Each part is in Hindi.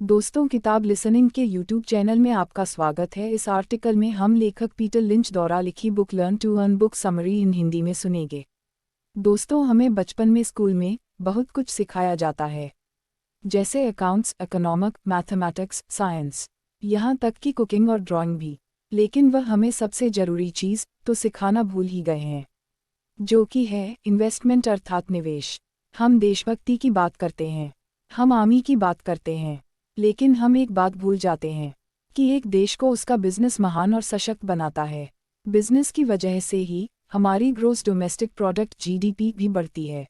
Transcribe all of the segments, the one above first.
दोस्तों, किताब लिसनिंग के यूट्यूब चैनल में आपका स्वागत है। इस आर्टिकल में हम लेखक पीटर लिंच द्वारा लिखी book learn to earn book summary in Hindi में सुनेंगे। दोस्तों, हमें बचपन में स्कूल में बहुत कुछ सिखाया जाता है, जैसे अकाउंट्स, इकोनॉमिक, मैथमेटिक्स, साइंस, यहाँ तक कि कुकिंग और ड्राइंग भी। लेकिन वह हमें सबसे ज़रूरी चीज़ तो सिखाना भूल ही गए हैं, जो कि है इन्वेस्टमेंट अर्थात निवेश। हम देशभक्ति की बात करते हैं, हम आर्मी की बात करते हैं, लेकिन हम एक बात भूल जाते हैं कि एक देश को उसका बिजनेस महान और सशक्त बनाता है। बिजनेस की वजह से ही हमारी ग्रॉस डोमेस्टिक प्रोडक्ट जीडीपी भी बढ़ती है,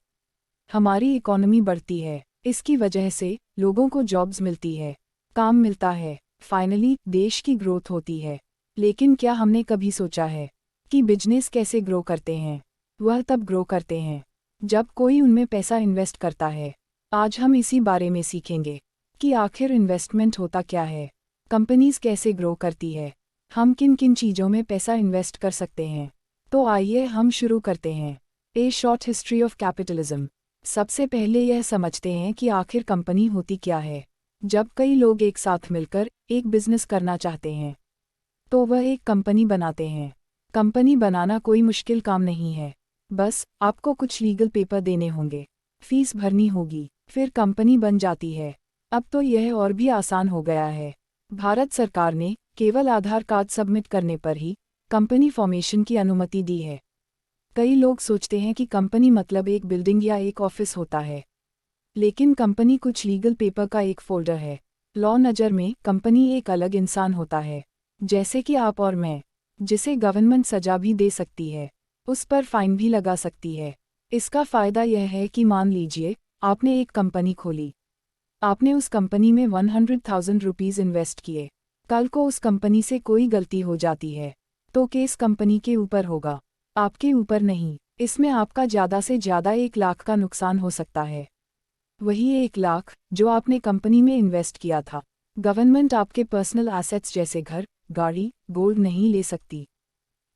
हमारी इकोनॉमी बढ़ती है। इसकी वजह से लोगों को जॉब्स मिलती है, काम मिलता है, फाइनली देश की ग्रोथ होती है। लेकिन क्या हमने कभी सोचा है कि बिजनेस कैसे ग्रो करते हैं? वह तब ग्रो करते हैं जब कोई उनमें पैसा इन्वेस्ट करता है। आज हम इसी बारे में सीखेंगे कि आखिर इन्वेस्टमेंट होता क्या है, कंपनीज कैसे ग्रो करती है, हम किन किन चीज़ों में पैसा इन्वेस्ट कर सकते हैं। तो आइए हम शुरू करते हैं। ए शॉर्ट हिस्ट्री ऑफ कैपिटलिज्म। सबसे पहले यह समझते हैं कि आखिर कंपनी होती क्या है। जब कई लोग एक साथ मिलकर एक बिजनेस करना चाहते हैं तो वह एक कंपनी बनाते हैं। कंपनी बनाना कोई मुश्किल काम नहीं है, बस आपको कुछ लीगल पेपर देने होंगे, फीस भरनी होगी, फिर कंपनी बन जाती है। अब तो यह और भी आसान हो गया है। भारत सरकार ने केवल आधार कार्ड सबमिट करने पर ही कंपनी फॉर्मेशन की अनुमति दी है। कई लोग सोचते हैं कि कंपनी मतलब एक बिल्डिंग या एक ऑफिस होता है, लेकिन कंपनी कुछ लीगल पेपर का एक फोल्डर है। लॉ नज़र में कंपनी एक अलग इंसान होता है, जैसे कि आप और मैं, जिसे गवर्नमेंट सजा भी दे सकती है, उस पर फाइन भी लगा सकती है। इसका फ़ायदा यह है कि मान लीजिए आपने एक कंपनी खोली, आपने उस कंपनी में 100,000 रुपीज़ इन्वेस्ट किए। कल को उस कंपनी से कोई गलती हो जाती है तो केस कंपनी के ऊपर होगा, आपके ऊपर नहीं। इसमें आपका ज़्यादा से ज़्यादा 1 लाख का नुकसान हो सकता है। वही 1 लाख जो आपने कंपनी में इन्वेस्ट किया था। गवर्नमेंट आपके पर्सनल एसेट्स जैसे घर, गाड़ी, गोल्ड नहीं ले सकती।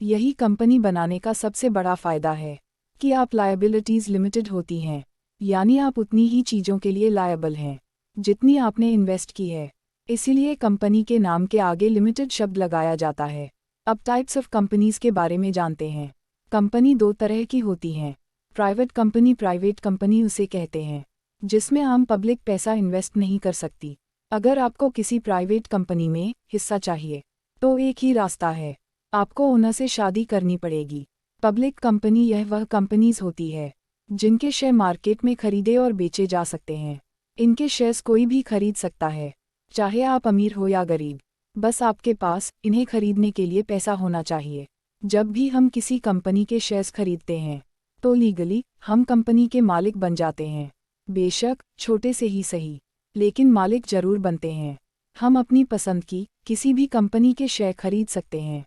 यही कंपनी बनाने का सबसे बड़ा फ़ायदा है कि आप लायबिलिटीज़ लिमिटेड होती हैं, यानी आप उतनी ही चीज़ों के लिए लायबल हैं जितनी आपने इन्वेस्ट की है। इसीलिए कंपनी के नाम के आगे लिमिटेड शब्द लगाया जाता है। अब टाइप्स ऑफ कंपनीज के बारे में जानते हैं। कंपनी 2 तरह की होती हैं। प्राइवेट कंपनी, प्राइवेट कंपनी उसे कहते हैं जिसमें आम पब्लिक पैसा इन्वेस्ट नहीं कर सकती। अगर आपको किसी प्राइवेट कंपनी में हिस्सा चाहिए तो एक ही रास्ता है, आपको ओनर से शादी करनी पड़ेगी। पब्लिक कंपनी यह वह कंपनीज होती है जिनके शेयर मार्केट में खरीदे और बेचे जा सकते हैं। इनके शेयर्स कोई भी खरीद सकता है, चाहे आप अमीर हो या गरीब, बस आपके पास इन्हें खरीदने के लिए पैसा होना चाहिए। जब भी हम किसी कंपनी के शेयर्स खरीदते हैं तो लीगली हम कंपनी के मालिक बन जाते हैं। बेशक छोटे से ही सही, लेकिन मालिक जरूर बनते हैं। हम अपनी पसंद की किसी भी कंपनी के शेयर खरीद सकते हैं।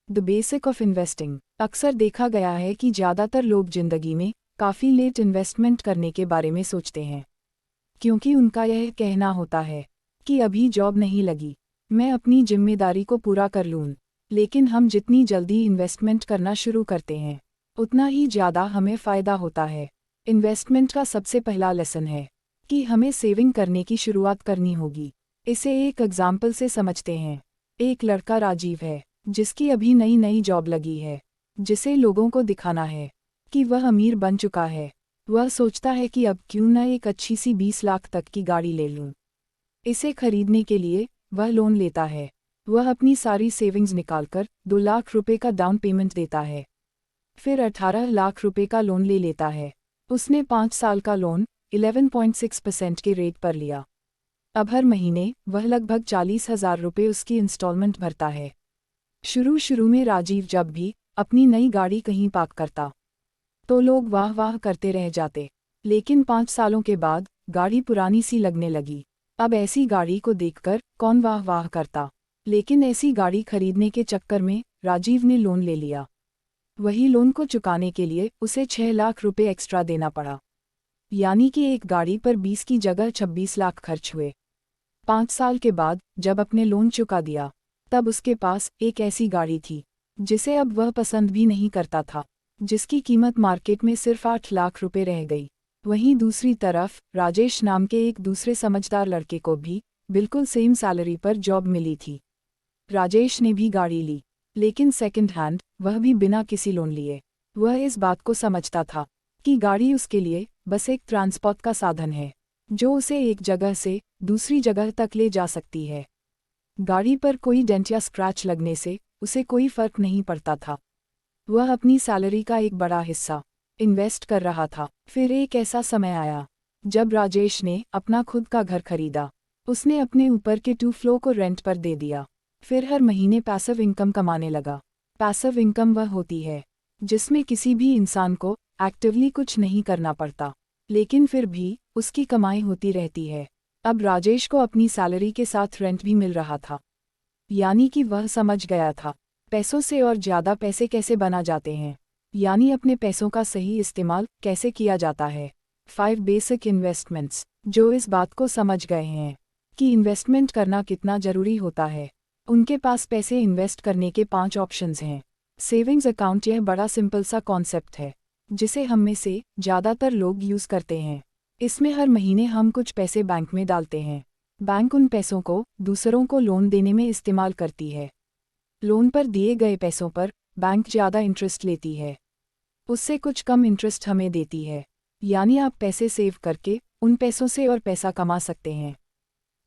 The basic of investing. अक्सर देखा गया है कि ज़्यादातर लोग जिंदगी में काफ़ी लेट इन्वेस्टमेंट करने के बारे में सोचते हैं, क्योंकि उनका यह कहना होता है कि अभी जॉब नहीं लगी, मैं अपनी जिम्मेदारी को पूरा कर लूँ। लेकिन हम जितनी जल्दी इन्वेस्टमेंट करना शुरू करते हैं उतना ही ज़्यादा हमें फ़ायदा होता है। इन्वेस्टमेंट का सबसे पहला लेसन है कि हमें सेविंग करने की शुरुआत करनी होगी। इसे एक एग्जाम्पल से समझते हैं। एक लड़का राजीव है जिसकी अभी नई नई जॉब लगी है, जिसे लोगों को दिखाना है कि वह अमीर बन चुका है। वह सोचता है कि अब क्यों न एक अच्छी सी 20 लाख तक की गाड़ी ले लूं। इसे खरीदने के लिए वह लोन लेता है। वह अपनी सारी सेविंग्स निकालकर 2 लाख रुपए का डाउन पेमेंट देता है, फिर 18 लाख रुपए का लोन ले लेता है। उसने 5 साल का लोन 11.6% के रेट पर लिया। अब हर महीने वह लगभग 40,000 रुपये उसकी इंस्टॉलमेंट भरता है। शुरू में राजीव जब भी अपनी नई गाड़ी कहीं पार्क करता तो लोग वाह वाह करते रह जाते, लेकिन 5 सालों के बाद गाड़ी पुरानी सी लगने लगी। अब ऐसी गाड़ी को देखकर कौन वाह वाह करता, लेकिन ऐसी गाड़ी खरीदने के चक्कर में राजीव ने लोन ले लिया। वही लोन को चुकाने के लिए उसे 6 लाख रुपए एक्स्ट्रा देना पड़ा, यानी कि एक गाड़ी पर 20 की जगह 26 लाख खर्च हुए। 5 साल के बाद जब अपने लोन चुका दिया तब उसके पास एक ऐसी गाड़ी थी जिसे अब वह पसंद भी नहीं करता था, जिसकी कीमत मार्केट में सिर्फ 8 लाख रुपए रह गई। वहीं दूसरी तरफ राजेश नाम के एक दूसरे समझदार लड़के को भी बिल्कुल सेम सैलरी पर जॉब मिली थी। राजेश ने भी गाड़ी ली, लेकिन सेकंड हैंड, वह भी बिना किसी लोन लिए। वह इस बात को समझता था कि गाड़ी उसके लिए बस एक ट्रांसपोर्ट का साधन है, जो उसे एक जगह से दूसरी जगह तक ले जा सकती है। गाड़ी पर कोई डेंट या स्क्रैच लगने से उसे कोई फर्क नहीं पड़ता था। वह अपनी सैलरी का एक बड़ा हिस्सा इन्वेस्ट कर रहा था। फिर एक ऐसा समय आया जब राजेश ने अपना खुद का घर खरीदा। उसने अपने ऊपर के 2 फ्लोर को रेंट पर दे दिया। फिर हर महीने पैसिव इनकम कमाने लगा। पैसिव इनकम वह होती है जिसमें किसी भी इंसान को एक्टिवली कुछ नहीं करना पड़ता, लेकिन फिर भी उसकी कमाई होती रहती है। अब राजेश को अपनी सैलरी के साथ रेंट भी मिल रहा था, यानी कि वह समझ गया था पैसों से और ज़्यादा पैसे कैसे बना जाते हैं, यानी अपने पैसों का सही इस्तेमाल कैसे किया जाता है। 5 बेसिक इन्वेस्टमेंट्स। जो इस बात को समझ गए हैं कि इन्वेस्टमेंट करना कितना ज़रूरी होता है, उनके पास पैसे इन्वेस्ट करने के 5 ऑप्शंस हैं। सेविंग्स अकाउंट यह बड़ा सिंपल सा कॉन्सेप्ट है जिसे हम में से ज़्यादातर लोग यूज़ करते हैं। इसमें हर महीने हम कुछ पैसे बैंक में डालते हैं। बैंक उन पैसों को दूसरों को लोन देने में इस्तेमाल करती है। लोन पर दिए गए पैसों पर बैंक ज़्यादा इंटरेस्ट लेती है, उससे कुछ कम इंटरेस्ट हमें देती है, यानी आप पैसे सेव करके उन पैसों से और पैसा कमा सकते हैं।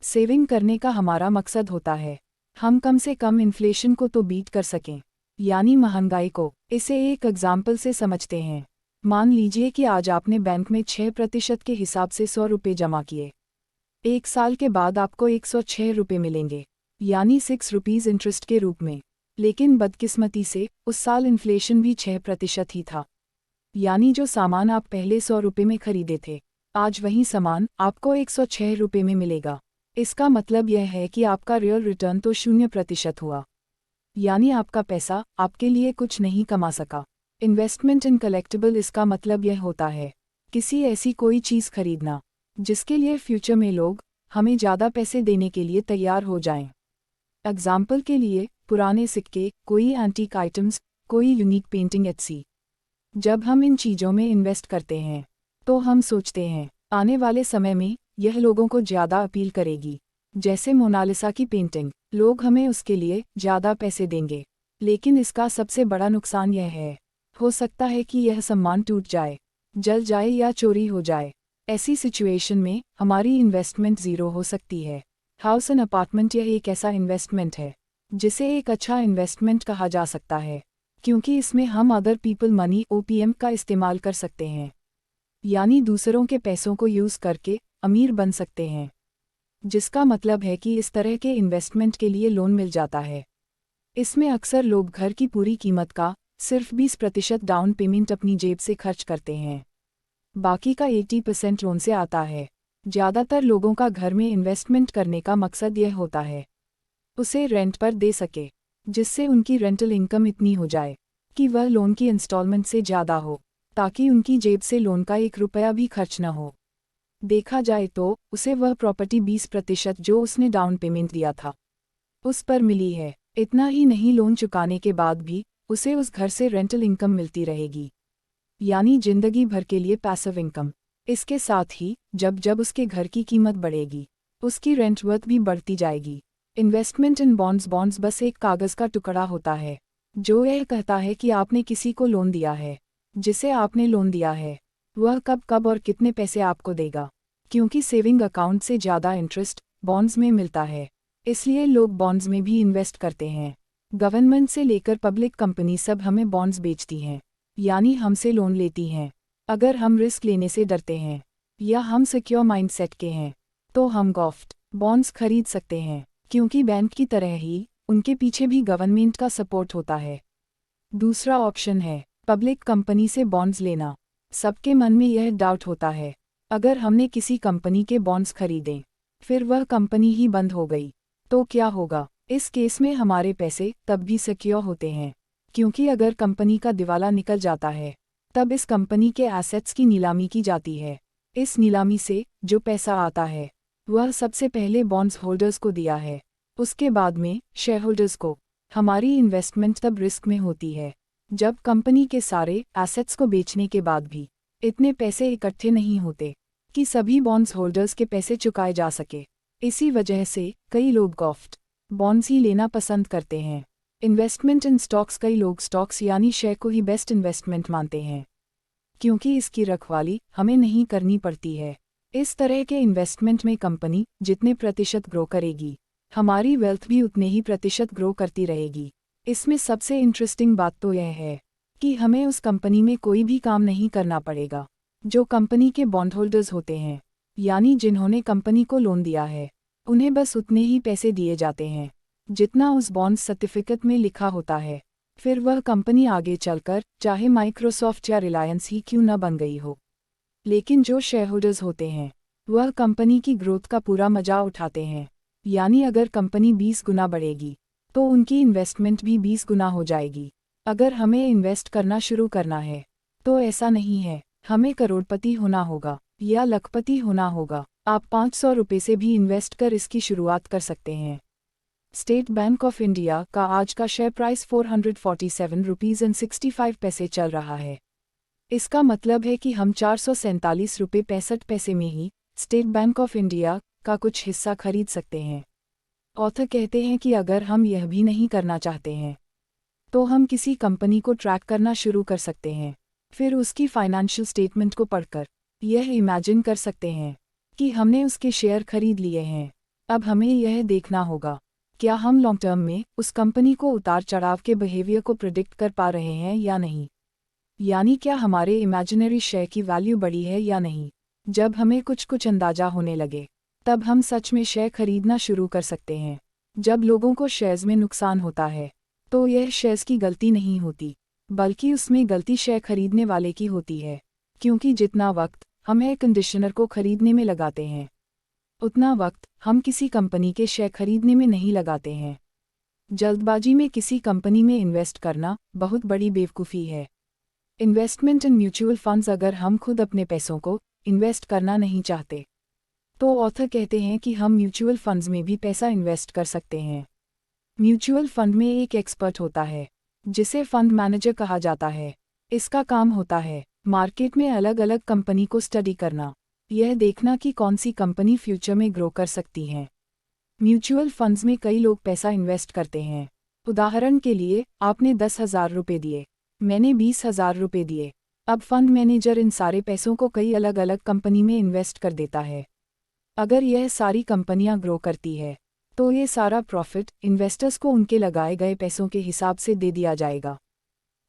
सेविंग करने का हमारा मकसद होता है हम कम से कम इन्फ्लेशन को तो बीट कर सकें, यानी महंगाई को। इसे एक एग्जाम्पल से समझते हैं। मान लीजिए कि आज आपने बैंक में 6% के हिसाब से 100 रुपये जमा किए। 1 साल के बाद आपको 106 रुपये मिलेंगे, यानी 6 रुपीज़ इंटरेस्ट के रूप में। लेकिन बदकिस्मती से उस साल इन्फ्लेशन भी 6% ही था, यानी जो सामान आप पहले 100 रुपये में खरीदे थे, आज वही सामान आपको 106 रुपये में मिलेगा। इसका मतलब यह है कि आपका रियल रिटर्न तो 0% हुआ, यानी आपका पैसा आपके लिए कुछ नहीं कमा सका। इन्वेस्टमेंट इन कलेक्टिबल, इसका मतलब यह होता है किसी ऐसी कोई चीज़ खरीदना जिसके लिए फ्यूचर में लोग हमें ज़्यादा पैसे देने के लिए तैयार हो जाएं। एग्जाम्पल के लिए पुराने सिक्के, कोई एंटीक आइटम्स, कोई यूनिक पेंटिंग एटसी। जब हम इन चीज़ों में इन्वेस्ट करते हैं तो हम सोचते हैं आने वाले समय में यह लोगों को ज़्यादा अपील करेगी। जैसे मोनालिसा की पेंटिंग, लोग हमें उसके लिए ज़्यादा पैसे देंगे। लेकिन इसका सबसे बड़ा नुकसान यह है, हो सकता है कि यह सामान टूट जाए, जल जाए या चोरी हो जाए। ऐसी सिचुएशन में हमारी इन्वेस्टमेंट ज़ीरो हो सकती है। हाउस एंड अपार्टमेंट, यह एक ऐसा इन्वेस्टमेंट है जिसे एक अच्छा इन्वेस्टमेंट कहा जा सकता है, क्योंकि इसमें हम अदर पीपल मनी OPM का इस्तेमाल कर सकते हैं, यानी दूसरों के पैसों को यूज़ करके अमीर बन सकते हैं, जिसका मतलब है कि इस तरह के इन्वेस्टमेंट के लिए लोन मिल जाता है। इसमें अक्सर लोग घर की पूरी कीमत का सिर्फ 20% डाउन पेमेंट अपनी जेब से खर्च करते हैं, बाकी का 80% लोन से आता है। ज़्यादातर लोगों का घर में इन्वेस्टमेंट करने का मकसद यह होता है उसे रेंट पर दे सके, जिससे उनकी रेंटल इनकम इतनी हो जाए कि वह लोन की इंस्टॉलमेंट से ज़्यादा हो, ताकि उनकी जेब से लोन का 1 रुपया भी खर्च न हो। देखा जाए तो उसे वह प्रॉपर्टी 20% जो उसने डाउन पेमेंट दिया था उस पर मिली है। इतना ही नहीं, लोन चुकाने के बाद भी उसे उस घर से रेंटल इनकम मिलती रहेगी, यानी जिंदगी भर के लिए पैसिव इनकम। इसके साथ ही जब जब उसके घर की कीमत बढ़ेगी, उसकी रेंट वर्थ भी बढ़ती जाएगी। इन्वेस्टमेंट इन बॉन्ड्स, बॉन्ड्स बस एक कागज़ का टुकड़ा होता है जो यह कहता है कि आपने किसी को लोन दिया है, जिसे आपने लोन दिया है वह कब कब और कितने पैसे आपको देगा। क्योंकि सेविंग अकाउंट से ज़्यादा इंटरेस्ट बॉन्ड्स में मिलता है, इसलिए लोग बॉन्ड्स में भी इन्वेस्ट करते हैं। गवर्नमेंट से लेकर पब्लिक कंपनी सब हमें बॉन्ड्स बेचती हैं, यानी हमसे लोन लेती हैं। अगर हम रिस्क लेने से डरते हैं या हम सिक्योर माइंडसेट के हैं तो हम गॉफ्ट बॉन्ड्स खरीद सकते हैं, क्योंकि बैंक की तरह ही उनके पीछे भी गवर्नमेंट का सपोर्ट होता है। दूसरा ऑप्शन है पब्लिक कंपनी से बॉन्ड्स लेना। सबके मन में यह डाउट होता है, अगर हमने किसी कंपनी के बॉन्ड्स खरीदे फिर वह कंपनी ही बंद हो गई तो क्या होगा। इस केस में हमारे पैसे तब भी सिक्योर होते हैं, क्योंकि अगर कंपनी का दिवाला निकल जाता है तब इस कंपनी के एसेट्स की नीलामी की जाती है। इस नीलामी से जो पैसा आता है वह सबसे पहले बॉन्ड्स होल्डर्स को दिया है, उसके बाद में शेयर होल्डर्स को। हमारी इन्वेस्टमेंट तब रिस्क में होती है जब कंपनी के सारे एसेट्स को बेचने के बाद भी इतने पैसे इकट्ठे नहीं होते कि सभी बॉन्ड्स होल्डर्स के पैसे चुकाए जा सके। इसी वजह से कई लोग गॉफ्ट बॉन्ड्स ही लेना पसंद करते हैं। इन्वेस्टमेंट इन स्टॉक्स, कई लोग स्टॉक्स यानी शेयर को ही बेस्ट इन्वेस्टमेंट मानते हैं, क्योंकि इसकी रखवाली हमें नहीं करनी पड़ती है। इस तरह के इन्वेस्टमेंट में कंपनी जितने प्रतिशत ग्रो करेगी, हमारी वेल्थ भी उतने ही प्रतिशत ग्रो करती रहेगी। इसमें सबसे इंटरेस्टिंग बात तो यह है कि हमें उस कंपनी में कोई भी काम नहीं करना पड़ेगा। जो कंपनी के बॉन्ड होल्डर्स होते हैं, यानी जिन्होंने कंपनी को लोन दिया है, उन्हें बस उतने ही पैसे दिए जाते हैं जितना उस बॉन्ड सर्टिफिकेट में लिखा होता है। फिर वह कंपनी आगे चलकर चाहे माइक्रोसॉफ्ट या रिलायंस ही क्यों न बन गई हो, लेकिन जो शेयर होल्डर्स होते हैं वह कंपनी की ग्रोथ का पूरा मजा उठाते हैं। यानी अगर कंपनी 20 गुना बढ़ेगी तो उनकी इन्वेस्टमेंट भी 20 गुना हो जाएगी। अगर हमें इन्वेस्ट करना शुरू करना है तो ऐसा नहीं है हमें करोड़पति होना होगा या लखपति होना होगा। आप 500 रुपये से भी इन्वेस्ट कर इसकी शुरुआत कर सकते हैं। स्टेट बैंक ऑफ इंडिया का आज का शेयर प्राइस 447 रुपीज़ एंड 65 पैसे चल रहा है। इसका मतलब है कि हम 447 रुपये 65 पैसे में ही स्टेट बैंक ऑफ इंडिया का कुछ हिस्सा खरीद सकते हैं। ऑथर कहते हैं कि अगर हम यह भी नहीं करना चाहते हैं तो हम किसी कंपनी को ट्रैक करना शुरू कर सकते हैं। फिर उसकी फाइनेंशियल स्टेटमेंट को पढ़कर यह इमेजिन कर सकते हैं कि हमने उसके शेयर खरीद लिए हैं। अब हमें यह देखना होगा क्या हम लॉन्ग टर्म में उस कंपनी को उतार चढ़ाव के बिहेवियर को प्रिडिक्ट कर पा रहे हैं या नहीं, यानी क्या हमारे इमेजिनरी शेयर की वैल्यू बढ़ी है या नहीं। जब हमें कुछ अंदाजा होने लगे तब हम सच में शेयर खरीदना शुरू कर सकते हैं। जब लोगों को शेयर्स में नुकसान होता है तो यह शेयर्स की गलती नहीं होती, बल्कि उसमें गलती शेयर खरीदने वाले की होती है, क्योंकि जितना वक्त हम एयर कंडीशनर को खरीदने में लगाते हैं उतना वक्त हम किसी कंपनी के शेयर खरीदने में नहीं लगाते हैं। जल्दबाजी में किसी कंपनी में इन्वेस्ट करना बहुत बड़ी बेवकूफ़ी है। इन्वेस्टमेंट इन म्यूचुअल फंड्स, अगर हम खुद अपने पैसों को इन्वेस्ट करना नहीं चाहते तो ऑथर कहते हैं कि हम म्यूचुअल फंड्स में भी पैसा इन्वेस्ट कर सकते हैं। म्यूचुअल फंड में एक एक्सपर्ट होता है जिसे फंड मैनेजर कहा जाता है। इसका काम होता है मार्केट में अलग अलग कंपनी को स्टडी करना, यह देखना कि कौन सी कंपनी फ्यूचर में ग्रो कर सकती हैं। म्यूचुअल फंड्स में कई लोग पैसा इन्वेस्ट करते हैं। उदाहरण के लिए आपने 10,000 रुपये दिए, मैंने 20,000 रुपये दिए। अब फंड मैनेजर इन सारे पैसों को कई अलग अलग कंपनी में इन्वेस्ट कर देता है। अगर यह सारी कंपनियां ग्रो करती है तो ये सारा प्रॉफिट इन्वेस्टर्स को उनके लगाए गए पैसों के हिसाब से दे दिया जाएगा।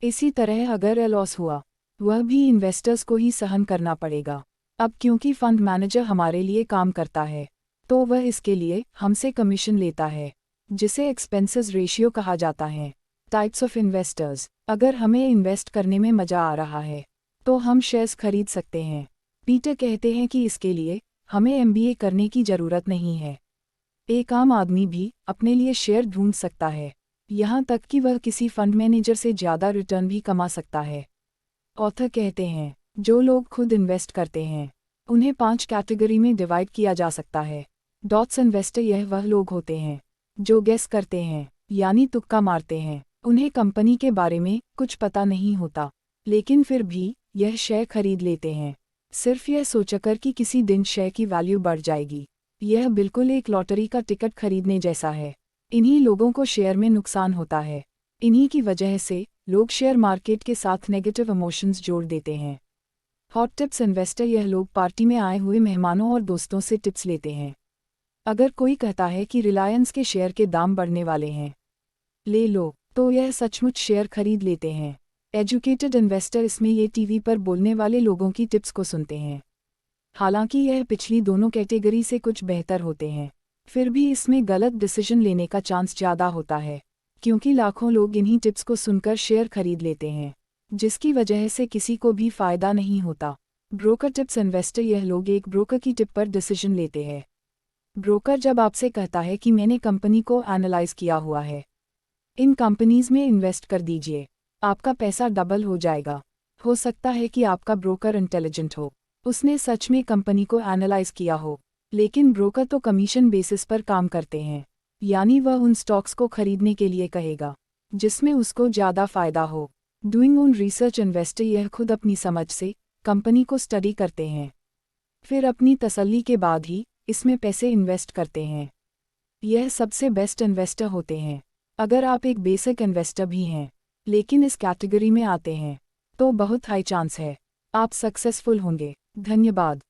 इसी तरह अगर लॉस हुआ वह भी इन्वेस्टर्स को ही सहन करना पड़ेगा। अब क्योंकि फंड मैनेजर हमारे लिए काम करता है तो वह इसके लिए हमसे कमीशन लेता है, जिसे एक्सपेंसेस रेशियो कहा जाता है। टाइप्स ऑफ इन्वेस्टर्स, अगर हमें इन्वेस्ट करने में मज़ा आ रहा है तो हम शेयर्स खरीद सकते हैं। पीटर कहते हैं कि इसके लिए हमें MBA करने की ज़रूरत नहीं है। एक आम आदमी भी अपने लिए शेयर ढूंढ सकता है, यहाँ तक कि वह किसी फंड मैनेजर से ज़्यादा रिटर्न भी कमा सकता है। ऑथर कहते हैं जो लोग खुद इन्वेस्ट करते हैं उन्हें 5 कैटेगरी में डिवाइड किया जा सकता है। डॉट्स इन्वेस्टर, यह वह लोग होते हैं जो गेस करते हैं यानी तुक्का मारते हैं। उन्हें कंपनी के बारे में कुछ पता नहीं होता, लेकिन फिर भी यह शेयर खरीद लेते हैं सिर्फ यह सोचकर कि किसी दिन शेयर की वैल्यू बढ़ जाएगी। यह बिल्कुल एक लॉटरी का टिकट खरीदने जैसा है। इन्हीं लोगों को शेयर में नुकसान होता है। इन्हीं की वजह से लोग शेयर मार्केट के साथ नेगेटिव इमोशंस जोड़ देते हैं। हॉट टिप्स इन्वेस्टर, यह लोग पार्टी में आए हुए मेहमानों और दोस्तों से टिप्स लेते हैं। अगर कोई कहता है कि रिलायंस के शेयर के दाम बढ़ने वाले हैं, ले लो, तो यह सचमुच शेयर खरीद लेते हैं। एजुकेटेड इन्वेस्टर, इसमें ये टीवी पर बोलने वाले लोगों की टिप्स को सुनते हैं। हालांकि यह पिछली दोनों कैटेगरी से कुछ बेहतर होते हैं, फिर भी इसमें गलत डिसीजन लेने का चांस ज़्यादा होता है, क्योंकि लाखों लोग इन्हीं टिप्स को सुनकर शेयर खरीद लेते हैं, जिसकी वजह से किसी को भी फ़ायदा नहीं होता। ब्रोकर टिप्स इन्वेस्टर, यह लोग एक ब्रोकर की टिप पर डिसीजन लेते हैं। ब्रोकर जब आपसे कहता है कि मैंने कंपनी को एनालाइज किया हुआ है, इन कंपनीज में इन्वेस्ट कर दीजिए, आपका पैसा डबल हो जाएगा। हो सकता है कि आपका ब्रोकर इंटेलिजेंट हो, उसने सच में कंपनी को एनालाइज किया हो, लेकिन ब्रोकर तो कमीशन बेसिस पर काम करते हैं, यानी वह उन स्टॉक्स को खरीदने के लिए कहेगा जिसमें उसको ज़्यादा फ़ायदा हो। डूइंग ओन रिसर्च इन्वेस्टर, यह खुद अपनी समझ से कंपनी को स्टडी करते हैं, फिर अपनी तसल्ली के बाद ही इसमें पैसे इन्वेस्ट करते हैं। यह सबसे बेस्ट इन्वेस्टर होते हैं। अगर आप एक बेसिक इन्वेस्टर भी हैं, लेकिन इस कैटेगरी में आते हैं, तो बहुत हाई चांस है आप सक्सेसफुल होंगे। धन्यवाद।